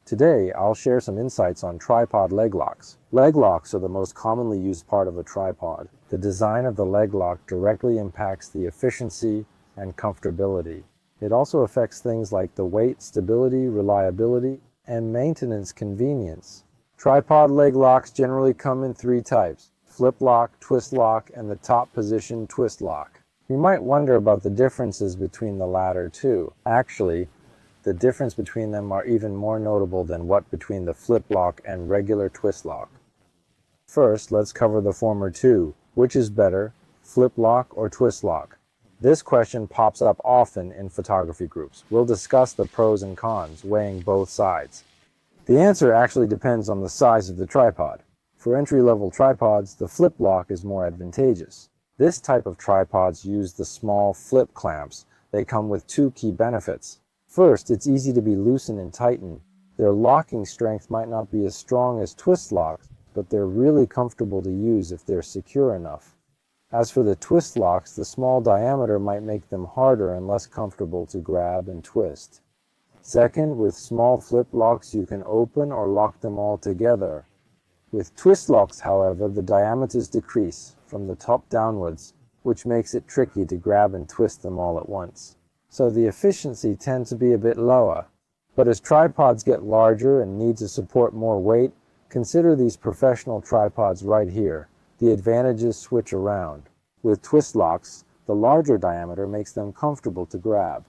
Today, I'll share some insights on tripod leg locks. Leg locks are the most commonly used part of a tripod. The design of the leg lock directly impacts the efficiency and comfortability. It also affects things like the weight, stability, reliability, and maintenance convenience. Tripod leg locks generally come in three types: flip lock, twist lock, and the top position twist lock. You might wonder about the differences between the latter two. Actually, the difference between them are even more notable than what between the flip lock and regular twist lock. First, let's cover the former two. Which is better, flip lock or twist lock? This question pops up often in photography groups. We'll discuss the pros and cons, weighing both sides. The answer actually depends on the size of the tripod. For entry-level tripods, the flip lock is more advantageous. This type of tripods use the small flip clamps. They come with two key benefits. First, it's easy to be loosened and tightened. Their locking strength might not be as strong as twist locks, but they're really comfortable to use if they're secure enough. As for the twist locks, the small diameter might make them harder and less comfortable to grab and twist. Second, with small flip locks, you can open or lock them all together. With twist locks, however, the diameters decrease from the top downwards, which makes it tricky to grab and twist them all at once. So the efficiency tends to be a bit lower. But as tripods get larger and need to support more weight, consider these professional tripods right here. The advantages switch around. With twist locks, the larger diameter makes them comfortable to grab.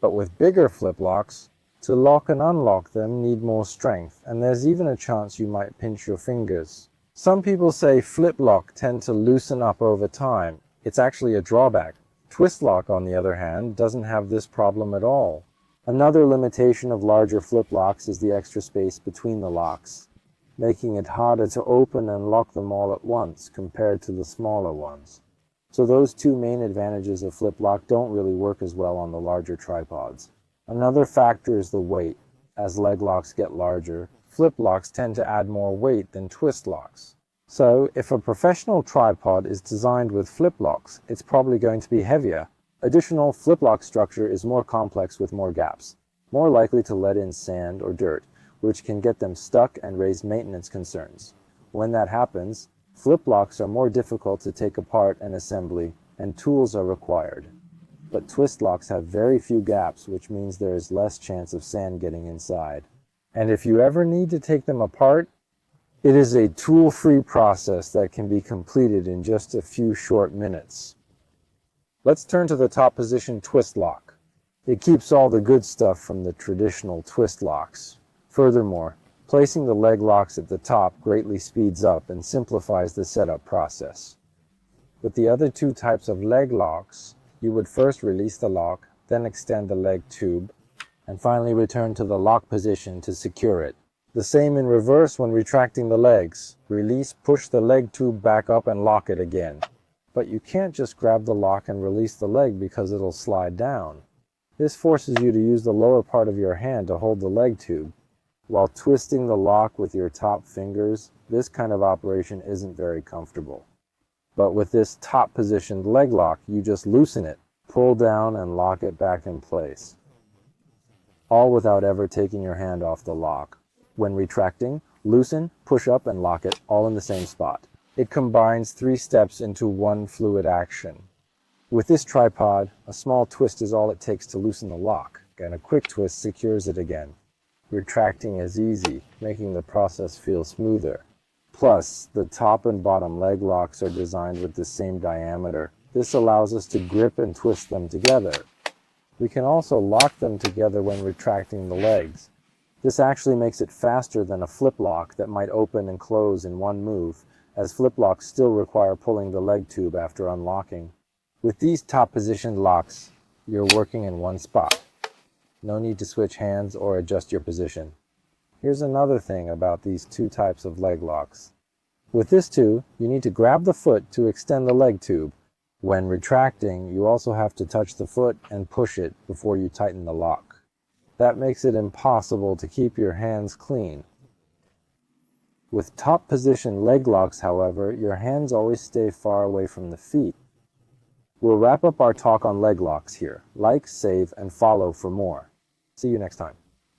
But with bigger flip locks, to lock and unlock them need more strength, and there's even a chance you might pinch your fingers. Some people say flip lock tend to loosen up over time. It's actually a drawback. Twist lock, on the other hand, doesn't have this problem at all. Another limitation of larger flip locks is the extra space between the locks, making it harder to open and lock them all at once compared to the smaller ones. So those two main advantages of flip lock don't really work as well on the larger tripods. Another factor is the weight. As leg locks get larger, flip locks tend to add more weight than twist locks. So if a professional tripod is designed with flip locks, it's probably going to be heavier. Additional flip lock structure is more complex with more gaps, more likely to let in sand or dirt, which can get them stuck and raise maintenance concerns. When that happens, flip locks are more difficult to take apart and assembly, and tools are required. But twist locks have very few gaps, which means there is less chance of sand getting inside. And if you ever need to take them apart, it is a tool-free process that can be completed in just a few short minutes. Let's turn to the top position twist lock. It keeps all the good stuff from the traditional twist locks. Furthermore, placing the leg locks at the top greatly speeds up and simplifies the setup process. With the other two types of leg locks, you would first release the lock, then extend the leg tube, and finally return to the lock position to secure it. The same in reverse when retracting the legs. Release, push the leg tube back up and lock it again. But you can't just grab the lock and release the leg because it'll slide down. This forces you to use the lower part of your hand to hold the leg tube. While twisting the lock with your top fingers, this kind of operation isn't very comfortable. But with this top positioned leg lock, you just loosen it, pull down and lock it back in place, all without ever taking your hand off the lock. When retracting, loosen, push up and lock it, all in the same spot. It combines 3 steps into one fluid action. With this tripod, a small twist is all it takes to loosen the lock, and a quick twist secures it again. Retracting is easy, making the process feel smoother. Plus, the top and bottom leg locks are designed with the same diameter. This allows us to grip and twist them together. We can also lock them together when retracting the legs. This actually makes it faster than a flip lock that might open and close in one move, as flip locks still require pulling the leg tube after unlocking. With these top positioned locks, you're working in one spot. No need to switch hands or adjust your position. Here's another thing about these two types of leg locks. With this too, you need to grab the foot to extend the leg tube. When retracting, you also have to touch the foot and push it before you tighten the lock. That makes it impossible to keep your hands clean. With top position leg locks, however, your hands always stay far away from the feet. We'll wrap up our talk on leg locks here. Like, save, and follow for more. See you next time.